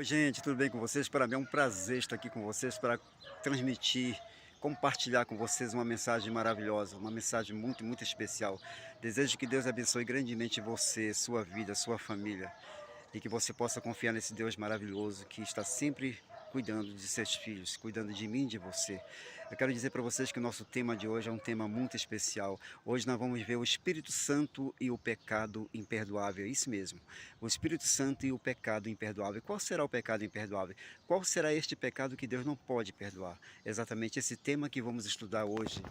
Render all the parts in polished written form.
Oi, gente, tudo bem com vocês? Para mim é um prazer estar aqui com vocês para transmitir, compartilhar com vocês uma mensagem maravilhosa, uma mensagem muito, muito especial. Desejo que Deus abençoe grandemente você, sua vida, sua família e que você possa confiar nesse Deus maravilhoso que está sempre cuidando de seus filhos, cuidando de mim e de você. Eu quero dizer para vocês que o nosso tema de hoje é um tema muito especial. Hoje nós vamos ver o Espírito Santo e o pecado imperdoável. É isso mesmo, o Espírito Santo e o pecado imperdoável. Qual será o pecado imperdoável? Qual será este pecado que Deus não pode perdoar? Exatamente esse tema que vamos estudar hoje.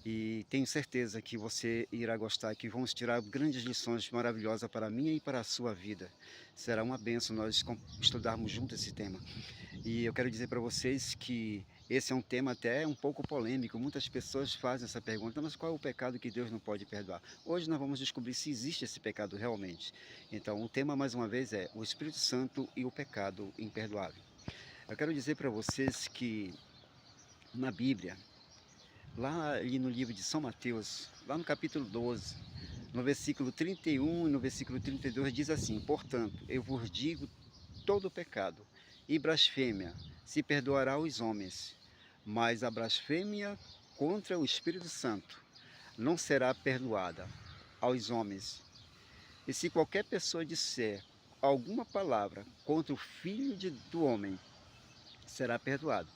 E tenho certeza que você irá gostar, que vamos tirar grandes lições maravilhosas para a minha e para a sua vida. Será uma bênção nós estudarmos juntos esse tema. E eu quero dizer para vocês que esse é um tema até um pouco polêmico. Muitas pessoas fazem essa pergunta, mas qual é o pecado que Deus não pode perdoar? Hoje nós vamos descobrir se existe esse pecado realmente. Então o tema mais uma vez é o Espírito Santo e o pecado imperdoável. Eu quero dizer para vocês que na Bíblia, lá ali no livro de São Mateus, lá no capítulo 12, no versículo 31 e no versículo 32 diz assim: portanto, eu vos digo, todo pecado e blasfêmia se perdoará aos homens, mas a blasfêmia contra o Espírito Santo não será perdoada aos homens. E se qualquer pessoa disser alguma palavra contra o Filho do Homem, será perdoado.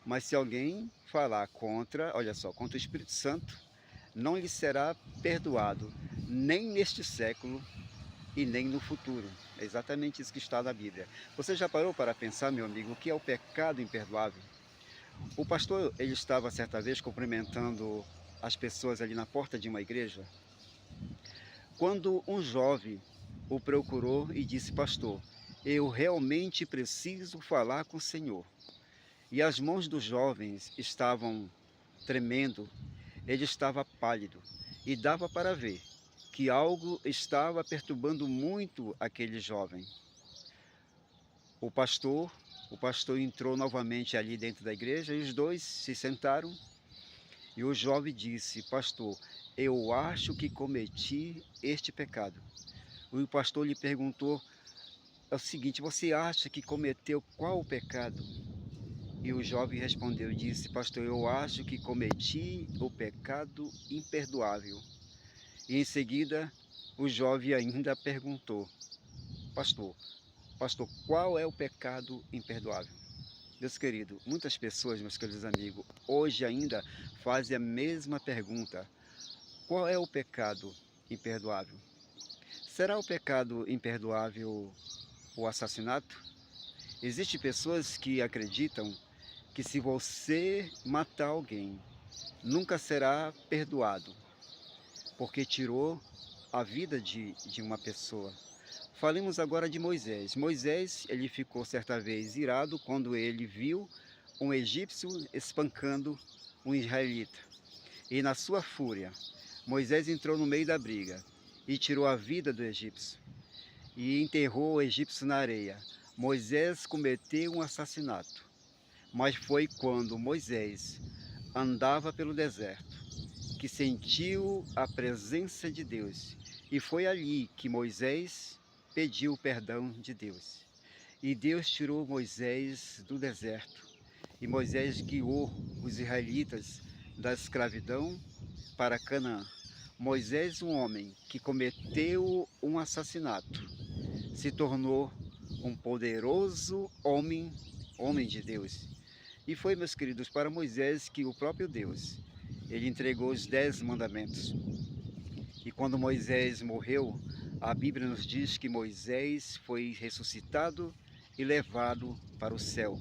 Mas se alguém falar contra, olha só, contra o Espírito Santo, não lhe será perdoado, nem neste século e nem no futuro. É exatamente isso que está na Bíblia. Você já parou para pensar, meu amigo, o que é o pecado imperdoável? O pastor, ele estava certa vez cumprimentando as pessoas ali na porta de uma igreja, quando um jovem o procurou e disse: pastor, eu realmente preciso falar com o Senhor. E as mãos dos jovens estavam tremendo, ele estava pálido, e dava para ver que algo estava perturbando muito aquele jovem. O pastor, o pastor entrou novamente ali dentro da igreja e os dois se sentaram e o jovem disse: pastor, eu acho que cometi este pecado. O pastor lhe perguntou: é o seguinte, você acha que cometeu qual o pecado? E o jovem respondeu e disse: pastor, eu acho que cometi o pecado imperdoável. E em seguida o jovem ainda perguntou: pastor, qual é o pecado imperdoável? Meus queridos, muitas pessoas, meus queridos amigos, hoje ainda fazem a mesma pergunta: qual é o pecado imperdoável? Será o pecado imperdoável o assassinato? Existem pessoas que acreditam que se você matar alguém, nunca será perdoado, porque tirou a vida de uma pessoa. Falemos agora de Moisés. Moisés, ele ficou certa vez irado quando ele viu um egípcio espancando um israelita. E na sua fúria, Moisés entrou no meio da briga e tirou a vida do egípcio e enterrou o egípcio na areia. Moisés cometeu um assassinato, mas foi quando Moisés andava pelo deserto que sentiu a presença de Deus. E foi ali que Moisés pediu o perdão de Deus. E Deus tirou Moisés do deserto. E Moisés guiou os israelitas da escravidão para Canaã. Moisés, um homem que cometeu um assassinato, se tornou um poderoso homem de Deus. E foi, meus queridos, para Moisés que o próprio Deus, ele entregou os 10 mandamentos. E quando Moisés morreu, a Bíblia nos diz que Moisés foi ressuscitado e levado para o céu.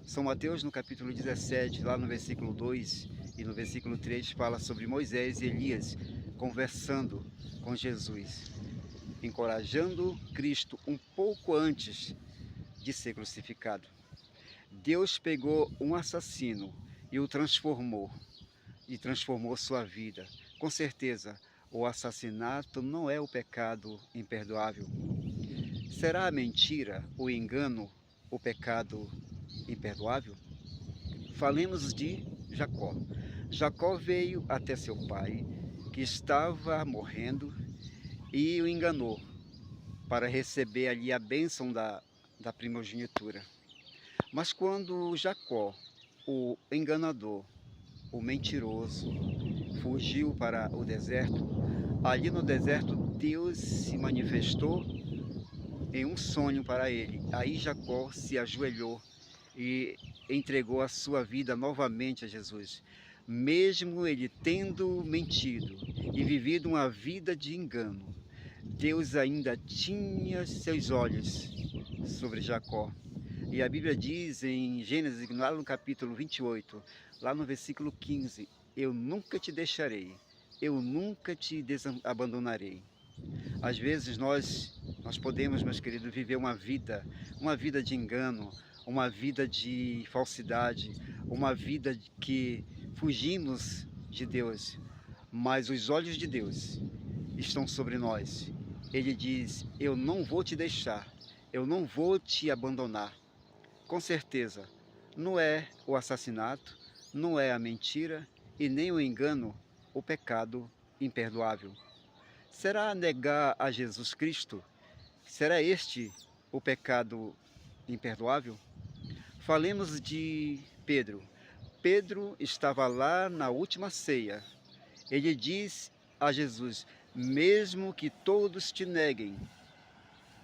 São Mateus, no capítulo 17, lá no versículo 2 e no versículo 3, fala sobre Moisés e Elias conversando com Jesus, encorajando Cristo um pouco antes de ser crucificado. Deus pegou um assassino e o transformou sua vida. Com certeza, o assassinato não é o pecado imperdoável. Será a mentira, o engano, o pecado imperdoável? Falemos de Jacó. Jacó veio até seu pai, que estava morrendo, e o enganou para receber ali a bênção da primogenitura. Mas quando Jacó, o enganador, o mentiroso, fugiu para o deserto, ali no deserto Deus se manifestou em um sonho para ele. Aí Jacó se ajoelhou e entregou a sua vida novamente a Jesus. Mesmo ele tendo mentido e vivido uma vida de engano, Deus ainda tinha seus olhos sobre Jacó. E a Bíblia diz em Gênesis, lá no capítulo 28, lá no versículo 15, eu nunca te deixarei, eu nunca te abandonarei. Às vezes nós podemos, meus queridos, viver uma vida de engano, uma vida de falsidade, uma vida que fugimos de Deus, mas os olhos de Deus estão sobre nós. Ele diz, eu não vou te deixar, eu não vou te abandonar. Com certeza, não é o assassinato, não é a mentira e nem o engano o pecado imperdoável. Será negar a Jesus Cristo? Será este o pecado imperdoável? Falemos de Pedro. Pedro estava lá na última ceia. Ele diz a Jesus, mesmo que todos te neguem,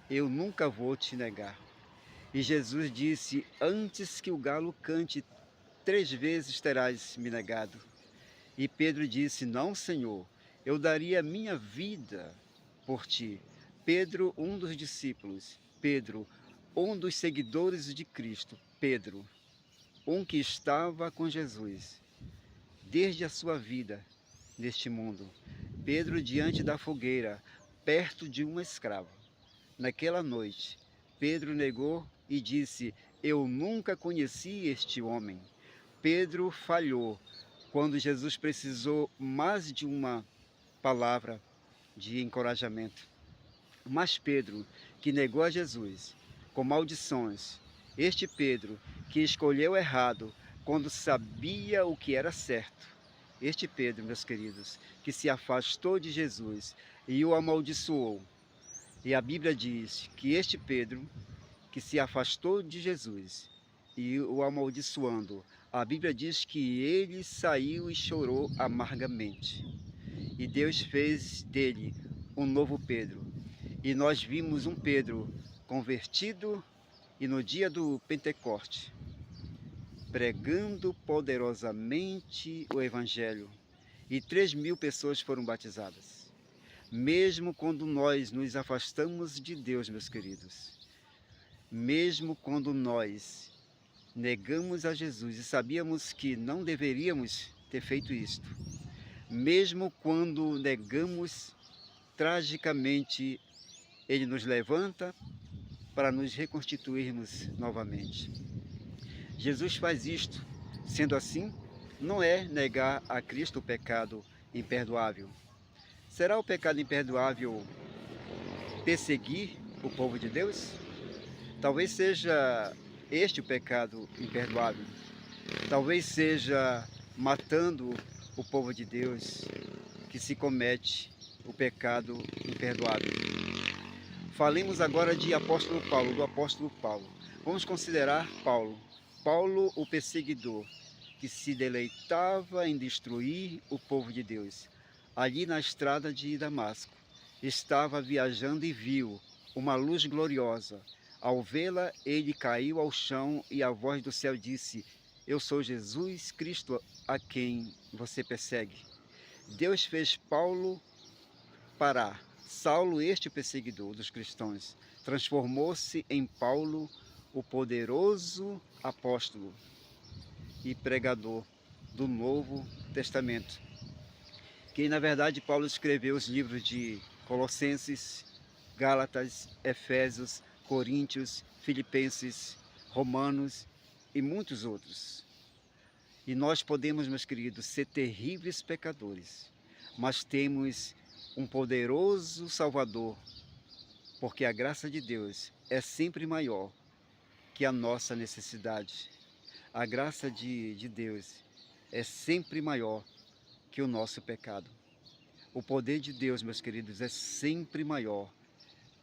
eu nunca vou te negar. E Jesus disse, antes que o galo cante, 3 vezes terás me negado. E Pedro disse, não, Senhor, eu daria minha vida por ti. Pedro, um dos discípulos. Pedro, um dos seguidores de Cristo. Pedro, um que estava com Jesus desde a sua vida neste mundo. Pedro diante da fogueira, perto de uma escrava. Naquela noite, Pedro negou e disse, eu nunca conheci este homem. Pedro falhou quando Jesus precisou mais de uma palavra de encorajamento. Mas Pedro, que negou a Jesus com maldições, este Pedro que escolheu errado quando sabia o que era certo, este Pedro, meus queridos, que se afastou de Jesus e o amaldiçoou. E a Bíblia diz que este Pedro, que se afastou de Jesus e o amaldiçoando, a Bíblia diz que ele saiu e chorou amargamente. E Deus fez dele um novo Pedro. E nós vimos um Pedro convertido e no dia do Pentecoste, pregando poderosamente o Evangelho. E 3.000 pessoas foram batizadas. Mesmo quando nós nos afastamos de Deus, meus queridos, mesmo quando nós negamos a Jesus e sabíamos que não deveríamos ter feito isto, mesmo quando negamos, tragicamente, Ele nos levanta para nos reconstituirmos novamente. Jesus faz isto. Sendo assim, não é negar a Cristo o pecado imperdoável. Será o pecado imperdoável perseguir o povo de Deus? Talvez seja este o pecado imperdoável. Talvez seja matando o povo de Deus que se comete o pecado imperdoável. Falemos agora de apóstolo Paulo, do apóstolo Paulo. Vamos considerar Paulo. Paulo, o perseguidor, que se deleitava em destruir o povo de Deus. Ali na estrada de Damasco, estava viajando e viu uma luz gloriosa. Ao vê-la, ele caiu ao chão e a voz do céu disse, eu sou Jesus Cristo a quem você persegue. Deus fez Paulo parar. Saulo, este perseguidor dos cristãos, transformou-se em Paulo, o poderoso apóstolo e pregador do Novo Testamento. Que na verdade Paulo escreveu os livros de Colossenses, Gálatas, Efésios, Coríntios, Filipenses, Romanos e muitos outros. E nós podemos, meus queridos, ser terríveis pecadores, mas temos um poderoso Salvador, porque a graça de Deus é sempre maior que a nossa necessidade. A graça de Deus é sempre maior que o nosso pecado. O poder de Deus, meus queridos, é sempre maior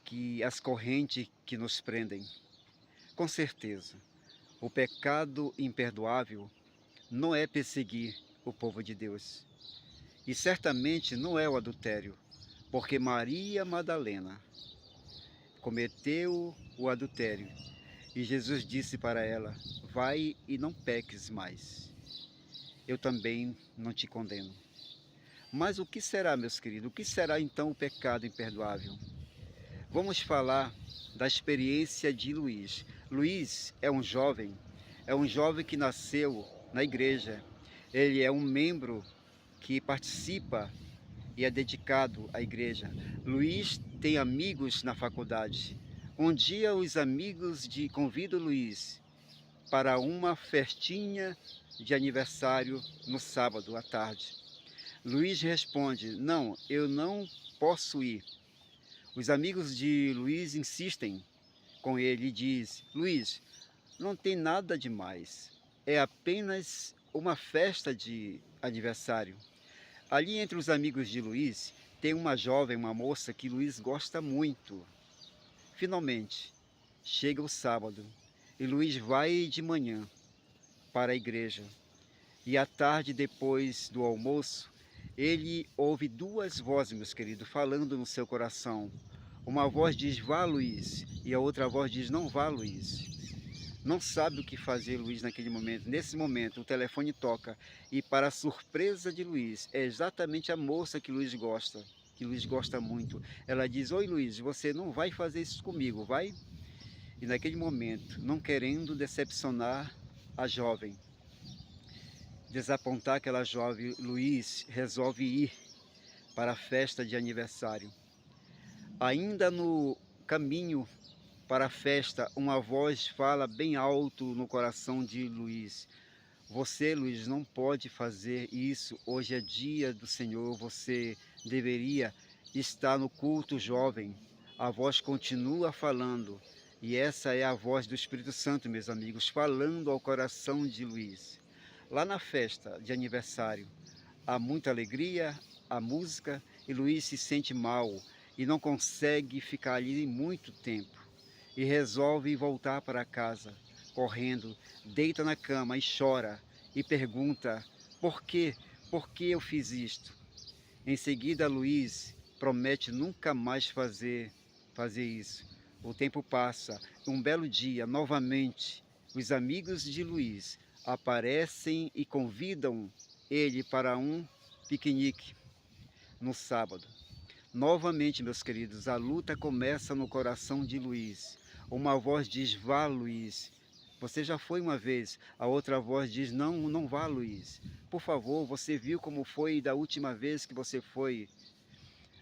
que as correntes que nos prendem. Com certeza, o pecado imperdoável não é perseguir o povo de Deus. E certamente não é o adultério, porque Maria Madalena cometeu o adultério. E Jesus disse para ela: vai e não peques mais. Eu também não te condeno. Mas o que será, meus queridos? O que será então o pecado imperdoável? Vamos falar da experiência de Luís. Luís é um jovem que nasceu na igreja. Ele é um membro que participa e é dedicado à igreja. Luís tem amigos na faculdade. Um dia os amigos convidam Luís para uma festinha de aniversário no sábado à tarde. Luís responde: não, eu não posso ir. Os amigos de Luís insistem com ele e diz: Luís, não tem nada demais. É apenas uma festa de aniversário. Ali entre os amigos de Luís tem uma jovem, uma moça que Luís gosta muito. Finalmente, chega o sábado e Luís vai de manhã para a igreja. E à tarde, depois do almoço, ele ouve duas vozes, meus queridos, falando no seu coração. Uma voz diz: vá, Luís, e a outra voz diz: não vá, Luís. Não sabe o que fazer Luís naquele momento. Nesse momento, o telefone toca e, para a surpresa de Luís, é exatamente a moça que Luís gosta muito. Ela diz: oi, Luís, você não vai fazer isso comigo, vai? E naquele momento, não querendo decepcionar a jovem, desapontar aquela jovem, Luís resolve ir para a festa de aniversário. Ainda no caminho para a festa, uma voz fala bem alto no coração de Luís: você, Luís, não pode fazer isso. Hoje é dia do Senhor, você deveria estar no culto, jovem. A voz continua falando, e essa é a voz do Espírito Santo, meus amigos, falando ao coração de Luís. Lá na festa de aniversário, há muita alegria, há música, e Luís se sente mal e não consegue ficar ali muito tempo. E resolve voltar para casa, correndo, deita na cama e chora e pergunta: por quê? Por que eu fiz isto? Em seguida, Luís promete nunca mais fazer isso. O tempo passa. Um belo dia, novamente, os amigos de Luís aparecem e convidam ele para um piquenique no sábado. Novamente, meus queridos, a luta começa no coração de Luís. Uma voz diz: vá, Luís. Você já foi uma vez. A outra voz diz: não, não vá, Luís. Por favor, você viu como foi da última vez que você foi?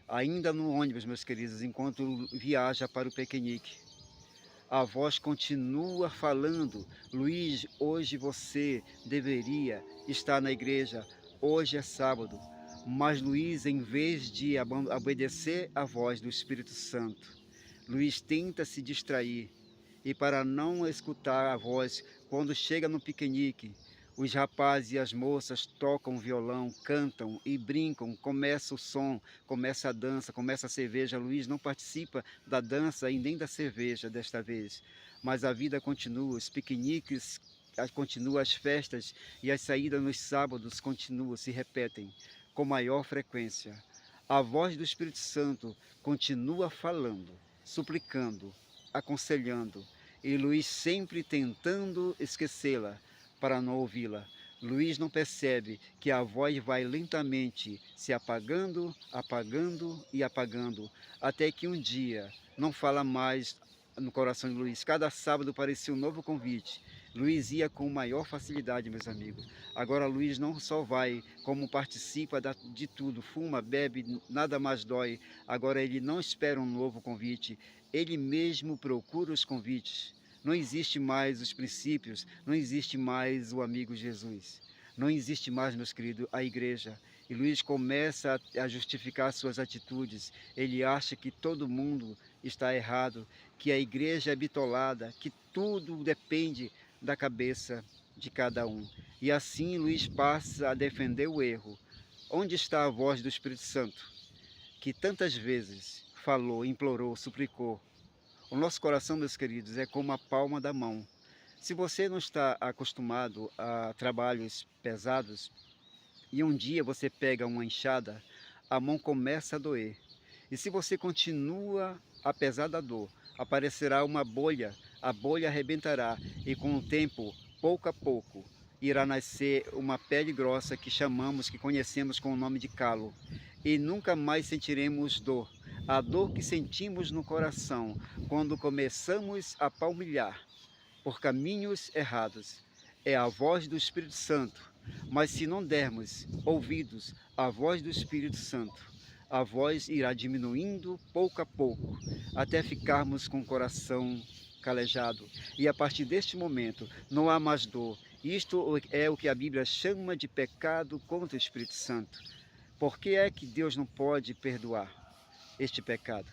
Ainda no ônibus, meus queridos, enquanto viaja para o piquenique. A voz continua falando: Luís, hoje você deveria estar na igreja. Hoje é sábado. Mas Luís, em vez de obedecer à voz do Espírito Santo, Luís tenta se distrair. E para não escutar a voz, quando chega no piquenique, os rapazes e as moças tocam violão, cantam e brincam, começa o som, começa a dança, começa a cerveja. Luís não participa da dança e nem da cerveja desta vez, mas a vida continua, os piqueniques continuam, as festas e as saídas nos sábados continuam, se repetem com maior frequência. A voz do Espírito Santo continua falando, suplicando, aconselhando, e Luís sempre tentando esquecê-la para não ouvi-la. Luís não percebe que a voz vai lentamente se apagando, apagando e apagando, até que um dia não fala mais no coração de Luís. Cada sábado parecia um novo convite. Luís ia com maior facilidade, meus amigos. Agora Luís não só vai, como participa de tudo, fuma, bebe, nada mais dói. Agora ele não espera um novo convite, ele mesmo procura os convites. Não existe mais os princípios, não existe mais o amigo Jesus. Não existe mais, meus queridos, a igreja. E Luís começa a justificar suas atitudes. Ele acha que todo mundo está errado, que a igreja é bitolada, que tudo depende da cabeça de cada um. E assim Luís passa a defender o erro. Onde está a voz do Espírito Santo, que tantas vezes falou, implorou, suplicou? O nosso coração, meus queridos, é como a palma da mão. Se você não está acostumado a trabalhos pesados e um dia você pega uma enxada, a mão começa a doer. E se você continua, apesar da dor, aparecerá uma bolha, a bolha arrebentará e com o tempo, pouco a pouco, irá nascer uma pele grossa que chamamos, que conhecemos com o nome de calo. E nunca mais sentiremos dor. A dor que sentimos no coração quando começamos a palmilhar por caminhos errados é a voz do Espírito Santo. Mas se não dermos ouvidos à voz do Espírito Santo, a voz irá diminuindo pouco a pouco, até ficarmos com o coração calejado. E a partir deste momento não há mais dor. Isto é o que a Bíblia chama de pecado contra o Espírito Santo. Por que é que Deus não pode perdoar este pecado?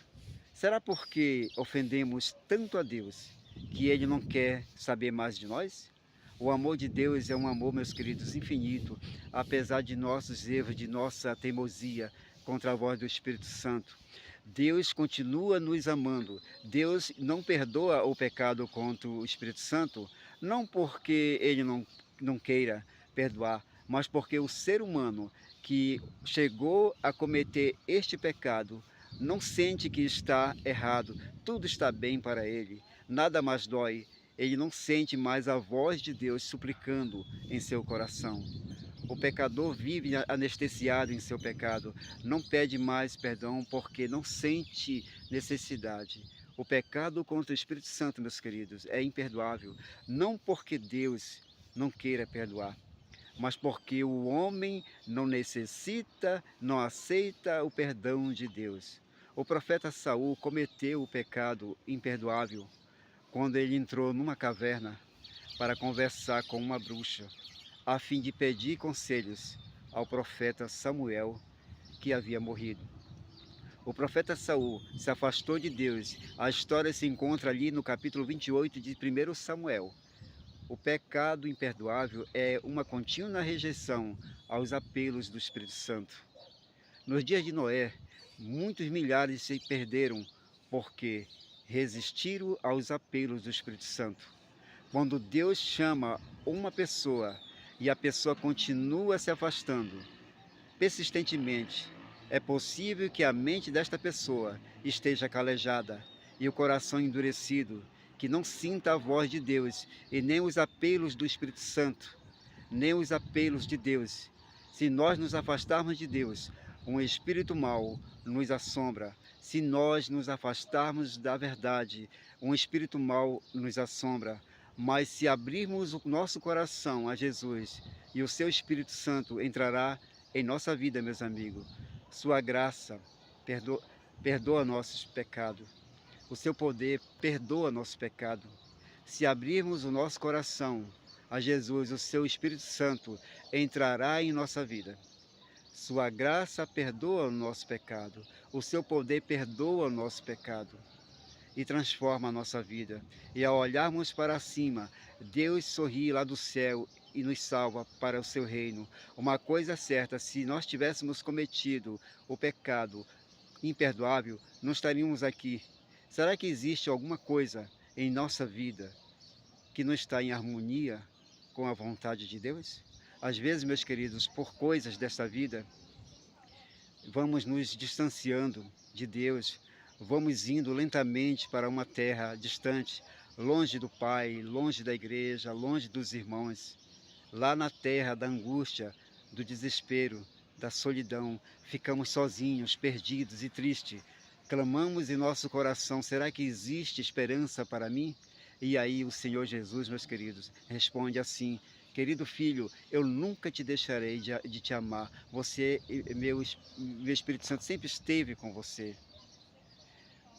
Será porque ofendemos tanto a Deus que Ele não quer saber mais de nós? O amor de Deus é um amor, meus queridos, infinito, apesar de nossos erros, de nossa teimosia contra a voz do Espírito Santo. Deus continua nos amando. Deus não perdoa o pecado contra o Espírito Santo, não porque Ele não queira perdoar, mas porque o ser humano que chegou a cometer este pecado não sente que está errado, tudo está bem para ele, nada mais dói. Ele não sente mais a voz de Deus suplicando em seu coração. O pecador vive anestesiado em seu pecado, não pede mais perdão porque não sente necessidade. O pecado contra o Espírito Santo, meus queridos, é imperdoável, não porque Deus não queira perdoar, mas porque o homem não necessita, não aceita o perdão de Deus. O profeta Saul cometeu o pecado imperdoável quando ele entrou numa caverna para conversar com uma bruxa, a fim de pedir conselhos ao profeta Samuel, que havia morrido. O profeta Saul se afastou de Deus. A história se encontra ali no capítulo 28 de 1 Samuel. O pecado imperdoável é uma contínua rejeição aos apelos do Espírito Santo. Nos dias de Noé, muitos milhares se perderam porque resistiram aos apelos do Espírito Santo. Quando Deus chama uma pessoa e a pessoa continua se afastando persistentemente, é possível que a mente desta pessoa esteja calejada e o coração endurecido, que não sinta a voz de Deus e nem os apelos do Espírito Santo, nem os apelos de Deus. Se nós nos afastarmos de Deus, um espírito mau nos assombra. Se nós nos afastarmos da verdade, um espírito mau nos assombra. Mas se abrirmos o nosso coração a Jesus e o seu Espírito Santo entrará em nossa vida, meus amigos, sua graça perdoa nossos pecados. O seu poder perdoa nosso pecado. Se abrirmos o nosso coração a Jesus, o seu Espírito Santo entrará em nossa vida. Sua graça perdoa o nosso pecado. O seu poder perdoa o nosso pecado e transforma a nossa vida. E ao olharmos para cima, Deus sorri lá do céu e nos salva para o seu reino. Uma coisa certa, se nós tivéssemos cometido o pecado imperdoável, não estaríamos aqui. Será que existe alguma coisa em nossa vida que não está em harmonia com a vontade de Deus? Às vezes, meus queridos, por coisas desta vida, vamos nos distanciando de Deus, vamos indo lentamente para uma terra distante, longe do Pai, longe da igreja, longe dos irmãos. Lá na terra da angústia, do desespero, da solidão, ficamos sozinhos, perdidos e tristes. Clamamos em nosso coração, será que existe esperança para mim? E aí o Senhor Jesus, meus queridos, responde assim: querido filho, eu nunca te deixarei de te amar. Você, meu Espírito Santo sempre esteve com você.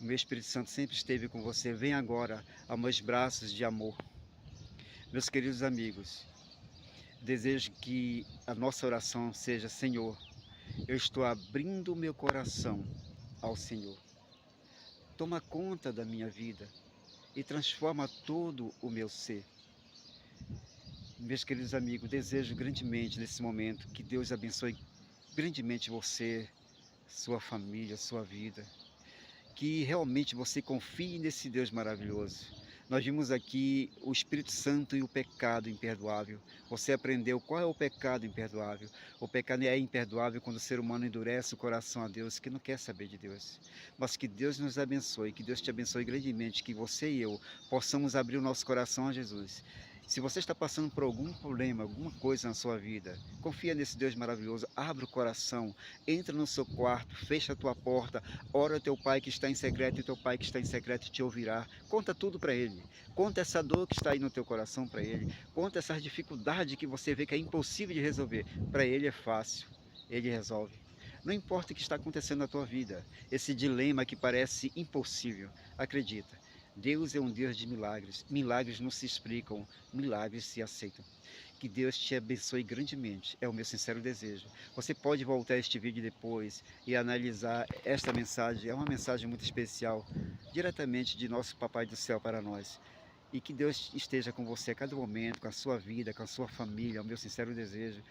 O meu Espírito Santo sempre esteve com você. Vem agora aos meus braços de amor. Meus queridos amigos, desejo que a nossa oração seja: Senhor, eu estou abrindo o meu coração ao Senhor. Toma conta da minha vida e transforma todo o meu ser. Meus queridos amigos, desejo grandemente nesse momento que Deus abençoe grandemente você, sua família, sua vida. que realmente você confie nesse Deus maravilhoso. Nós vimos aqui o Espírito Santo e o pecado imperdoável. Você aprendeu qual é o pecado imperdoável. O pecado é imperdoável quando o ser humano endurece o coração a Deus, que não quer saber de Deus. Mas que Deus nos abençoe, que Deus te abençoe grandemente, que você e eu possamos abrir o nosso coração a Jesus. Se você está passando por algum problema, alguma coisa na sua vida, confia nesse Deus maravilhoso, abre o coração, entra no seu quarto, fecha a tua porta, ora ao teu pai que está em secreto e teu pai que está em secreto te ouvirá. Conta tudo para ele. Conta essa dor que está aí no teu coração para ele. Conta essas dificuldades que você vê que é impossível de resolver. Para ele é fácil. Ele resolve. Não importa o que está acontecendo na tua vida, esse dilema que parece impossível, acredita. Deus é um Deus de milagres. Milagres não se explicam, milagres se aceitam. Que Deus te abençoe grandemente, é o meu sincero desejo. Você pode voltar a este vídeo depois e analisar esta mensagem, é uma mensagem muito especial, diretamente de nosso Papai do Céu para nós. E que Deus esteja com você a cada momento, com a sua vida, com a sua família, é o meu sincero desejo.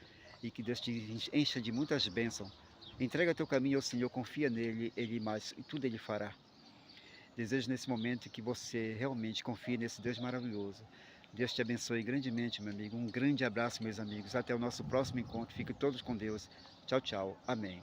E que Deus te encha de muitas bênçãos. Entrega teu caminho ao Senhor, confia nele, Ele mais, e tudo Ele fará. Desejo nesse momento que você realmente confie nesse Deus maravilhoso. Deus te abençoe grandemente, meu amigo. Um grande abraço, meus amigos. Até o nosso próximo encontro. Fiquem todos com Deus. Tchau, tchau. Amém.